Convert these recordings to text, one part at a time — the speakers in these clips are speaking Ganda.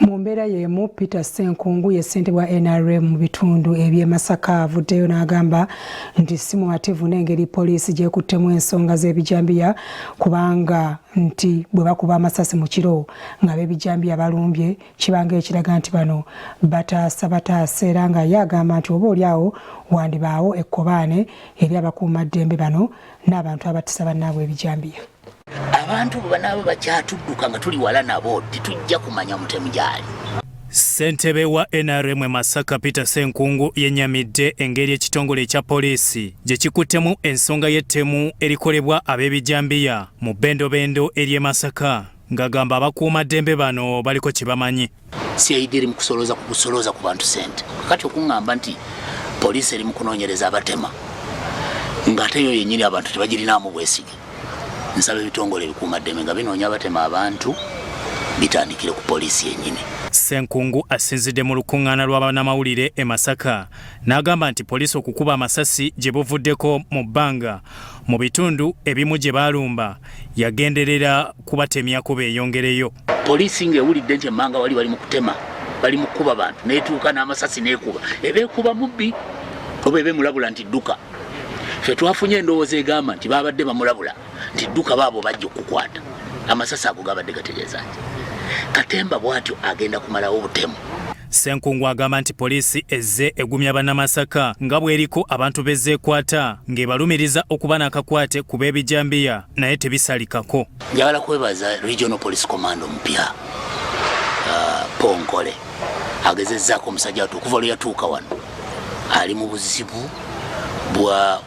Mu mbeera y'emu Peter Ssenkungu ye ssentebe wa NRM mu bitundu eby'e Masaka avuddeyo n'agamba nti si mumativu n'engeri poliisi gyekuttemu ensonga z'ebijambiya kubanga nti bwe bakuba amasasi mu kiro nga b'ebijambiya balumbye kibanga ekiraga nti bano bataasa era nga ye agamba nti oba oliawo wandibaawo ekkobaane eri abakuumaddembe bano n'abantu abattisa bannaabwe ebijambiya. Abantu banabo bakyatudduka nga tuli wala nabo titujja kumanya mutemu gyali. Ssentebe wa NRM Masaka Peter Ssenkungu yennyamidde engeri ekitongole ekya poliisi gye kikuttemu ensonga y'ettemu erikolebwa ab'ebijambiya mu bendobendo eri e Masaka ng'agamba abakuumaddembe bano baliko kye bamanyi. CID eri mu kusoloza ku bantu ssente. Kati okuŋŋamba nti poliisi eri mu kunoonyereza abatema ng'ate yo yennyini abantu tebagirinaamu bwesige. Nsaba ebitongole ebikuumaddembe nga binoonya abatema abantu bitandikire ku poliisi yennyini. Ssenkungu asinzidde mu lukuŋŋaana lw'abannamawulire e Masaka n'agamba nti poliisi okukuba amasasi gye buvuddeko mu bbanga mu bitundu ebimu gye baalumba yagenderera kubatemyako beeyongereyo. Poliisi ng'ewulidde nti emmanga wali bali mu kutema bali mu kukuba bantu n'etuuka n'amasasi n'ekuba ebeekuba mubbi oba ebemulabula nti dduka. Ffe twafunye endowooza egamba nti baabadde bamulabula nti dduka baabo bajja okukwata amasasi ago gabadde gategeeza nti Katemba bw'atyo agenda kumalawo obutemu. Ssenkungu agamba nti poliisi ezze egumya bannamasaka nga bw'eriko abantu bezzeekwata ng'ebalumiriza okuba n'akakwate ku b'ebijambiya naye tebisalikako. Njagala kwebaza Regional Police Command omupya Ponkole agezezzaako omusajja watu okuva lwe yatuuka wano ali mu buzibu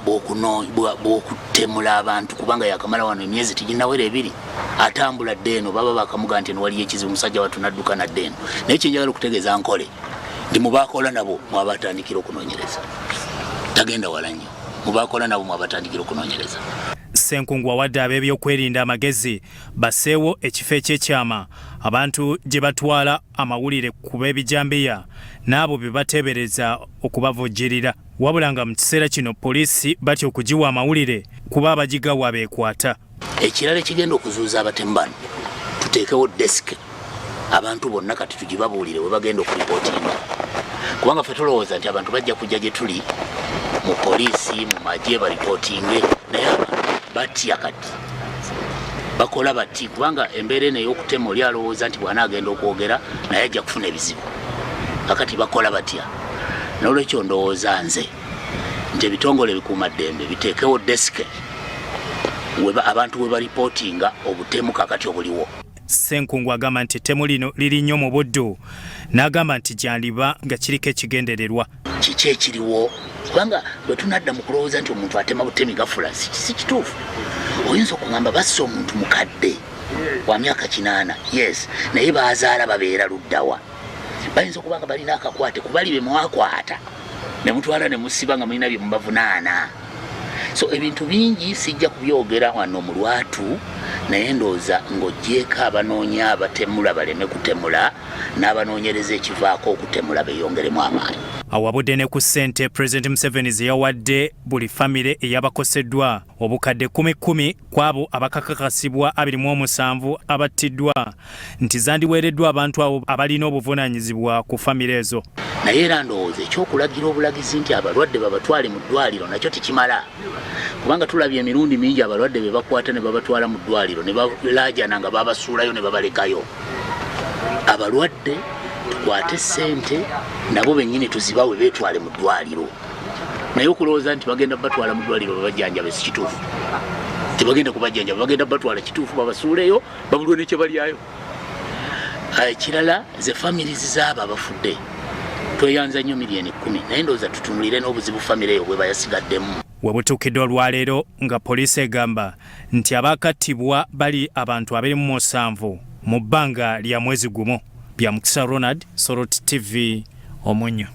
bw'okutemula abantu kubanga yakamala wano emyezi teginnawera ebiri atambula dde eno baba bakamuga nti waliyo ekizibu musajja watu nadduka nadde eno naye kyenjagala okutegeeza Nkole ndi mubakola nabo mwabatandikira okunoonyereza tagenda wala nnyo mubakola nabo mwabatandikira okunoonyereza. Ssenkungu awadde ab'ebyokwerinda amagezi basseewo ekifo ekyekyama abantu gye batwala amawulire ku b'ebijambiya n'abo be bateebereza okubavujjirira wabula nga mu kiseera kino poliisi batya okugiwa amawulire kuba abagigawa beekwata. Ekirala ekigenda okuzuuza abatemu bano tuteekewo desike abantu bonna kati tugibabuulire we bagenda okuripootinga kubanga ffe tulowooza nti abantu bajja kujja gye tuli mu poliisi mu magye baripootinge naye abantu batya kati bakola bati kubanga embeera eno ey'okutema oli alowooza nti bw'anaagenda okwogera naye ajja kufuna ebizibu kakati bakola batya. N'olwekyo ndowooza nze nti ebitongole ebikuumaddembe biteekewo desike abantu we baripootinga obutemu kakati obuliwo. Ssenkungu agamba nti ettemu lino liri nnyo mu buddu n'agamba nti gyandiba nga kiriko ekigendererwa. Kiki ekiriwo kubanga bwe tunadda mu kulowooza nti omuntu atema butemi gafula si kituufu. Oyinza okugamba basse omuntu mukadde wa myaka 80 yes naye baazaala babeera luddawa bayinza okubanga balina akakwate kubali be mwakwata ne mutwala ne musiba nga mulina bye mubavunaana. So ebintu bingi sijja kubyogera wano mu lwatu naye ndooza ng'oggyeko abanoonya abatemula baleme kutemula n'abanoonyereza ekivaako okutemula beeyongeremu amaanyi. Awabudde ne ku ssente President Museveni ze yawadde buli famire eyabakoseddwa obukadde 10,000 kw'abo abakakakasibwa 27 abattiddwa nti zandiweereddwa abantu abo abalina obuvunaanyizibwa ku famire ezo. Naye era ndowooza ekyokulagira obulagizi nti abalwadde babatwale mu ddwaliro nakyo tekimala kubanga tulabye emirundi mingi abalwadde be bakwata ne babatwala mu ddwaliro ne balaajana nga babasuulayo ne babalekayo. Abalwadde tukwate ssente nabo bennyini tuzibawe beetwale mu ddwaliro naye okulowooza nti bagenda batwala mu ddwaliro babajjanjabe si kituufu. Tebagenda kubajjanjaba bagenda batwala kituufu babasuuleyo babulwe ne kye balyayo. Ekirala ze families z'abo abafudde tweyanza nnyo miliyoni 10 naye ndowooza tutunulire n'obuzibu famire eyo bwe bayasigaddemu. We butuukidde olwaleero nga poliisi egamba nti abaakattibwa bali abantu 27 mu bbanga lya mwezi gumu. Bya Mukisa Ronald, Soroti TV, Omunyo.